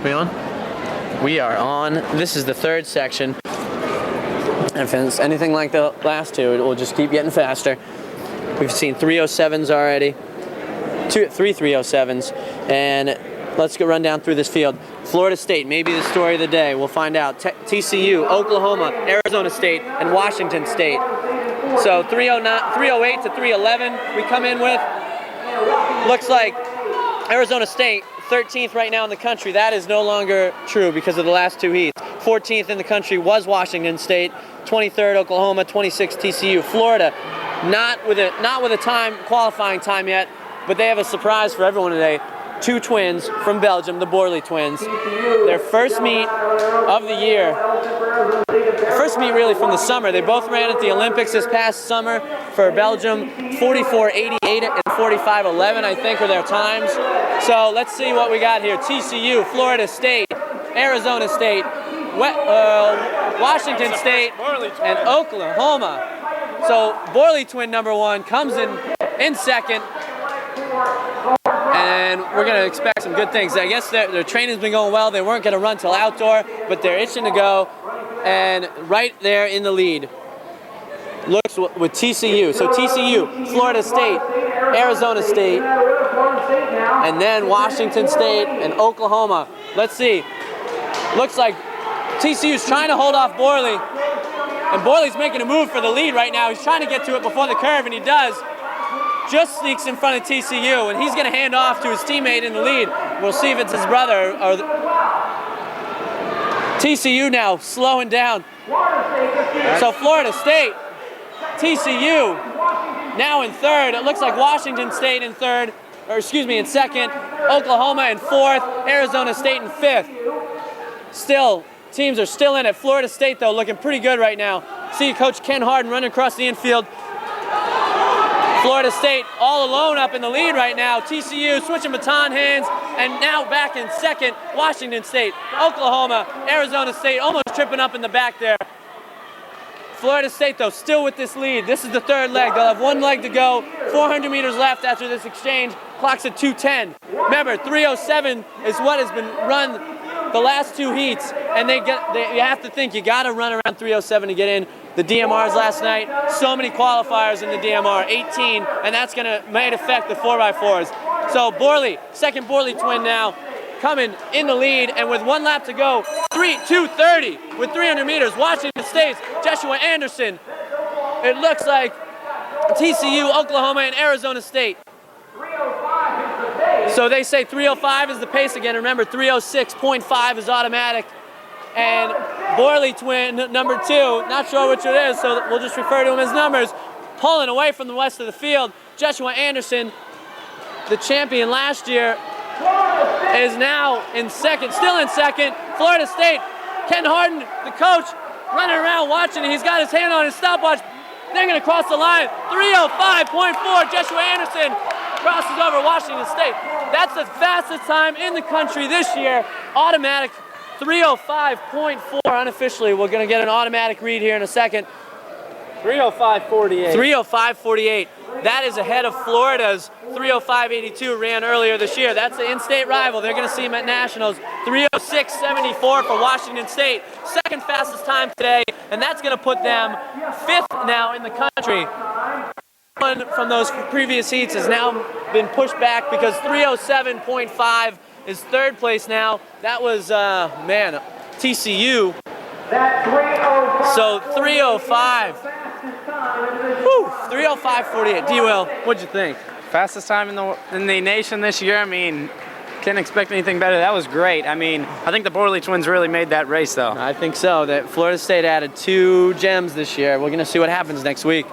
We on? We are on. This is the third section. And if it's anything like the last two, it will just keep getting faster. We've seen 307s already, three 307s, and let's go run down through this field. Florida State, maybe the story of the day. We'll find out. TCU, Oklahoma, Arizona State, and Washington State. So 308 to 311 we come in with. Looks like Arizona State, 13th right now in the country. That is no longer true because of the last two heats. 14th in the country was Washington State, 23rd Oklahoma, 26th TCU. Florida, not with a qualifying time yet, but they have a surprise for everyone today. Two twins from Belgium, the Borley twins. Their first meet of the year. First meet really from the summer. They both ran at the Olympics this past summer for Belgium. 44.88 and 45.11, I think, are their times. So let's see what we got here. TCU, Florida State, Arizona State, Washington State, and Oklahoma. So Borley twin number one comes in second. And we're going to expect some good things. I guess their training's been going well. They weren't going to run till outdoor, but they're itching to go. And right there in the lead looks with TCU. So TCU, Florida State, Arizona State, and then Washington State and Oklahoma. Let's see. Looks like TCU's trying to hold off Borley. And Borley's making a move for the lead right now. He's trying to get to it before the curve, and he does. Just sneaks in front of TCU, and he's going to hand off to his teammate in the lead. We'll see if it's his brother. TCU now slowing down. So Florida State, TCU now in third. It looks like Washington State in second. Oklahoma in fourth. Arizona State in fifth. Still, teams are still in it. Florida State, though, looking pretty good right now. See Coach Ken Harden running across the infield. Florida State all alone up in the lead right now. TCU switching baton hands, and now back in second. Washington State, Oklahoma, Arizona State almost tripping up in the back there. Florida State, though, still with this lead. This is the third leg. They'll have one leg to go. 400 meters left after this exchange. Clock's at 2:10. Remember, 3:07 is what has been run the last two heats, and you have to think you got to run around 3:07 to get in. The DMRs last night, so many qualifiers in the DMR, 18, and that's going to might affect the 4x4s. So Borley, second Borley twin now, coming in the lead, and with one lap to go, 2:30 with 300 meters. Washington State's Joshua Anderson. It looks like TCU, Oklahoma, and Arizona State. So they say 3:05 is the pace again. Remember, 3:06.5 is automatic. And Borley twin number two, not sure which it is, so we'll just refer to him as numbers, pulling away from the rest of the field. Joshua Anderson, the champion last year, is now in second, still in second. Florida State, Ken Harden, the coach, running around watching. He's got his hand on his stopwatch. They're going to cross the line. 3:05.4, Joshua Anderson crosses over Washington State. That's the fastest time in the country this year. Automatic 3:05.4 unofficially. We're going to get an automatic read here in a second. 3:05.48. 3:05.48. That is ahead of Florida's 3:05.82 ran earlier this year. That's the in-state rival. They're going to see him at Nationals. 3:06.74 for Washington State. Second fastest time today, and that's going to put them fifth now in the country. One from those previous heats has now been pushed back because 3:07.5 is third place now. That was, TCU. So 3:05. Whew, 3:05.48. D-Will, what'd you think? Fastest time in the nation this year. I mean, can't expect anything better. That was great. I mean, I think the Borley twins really made that race, though. I think so. That Florida State added two gems this year. We're going to see what happens next week.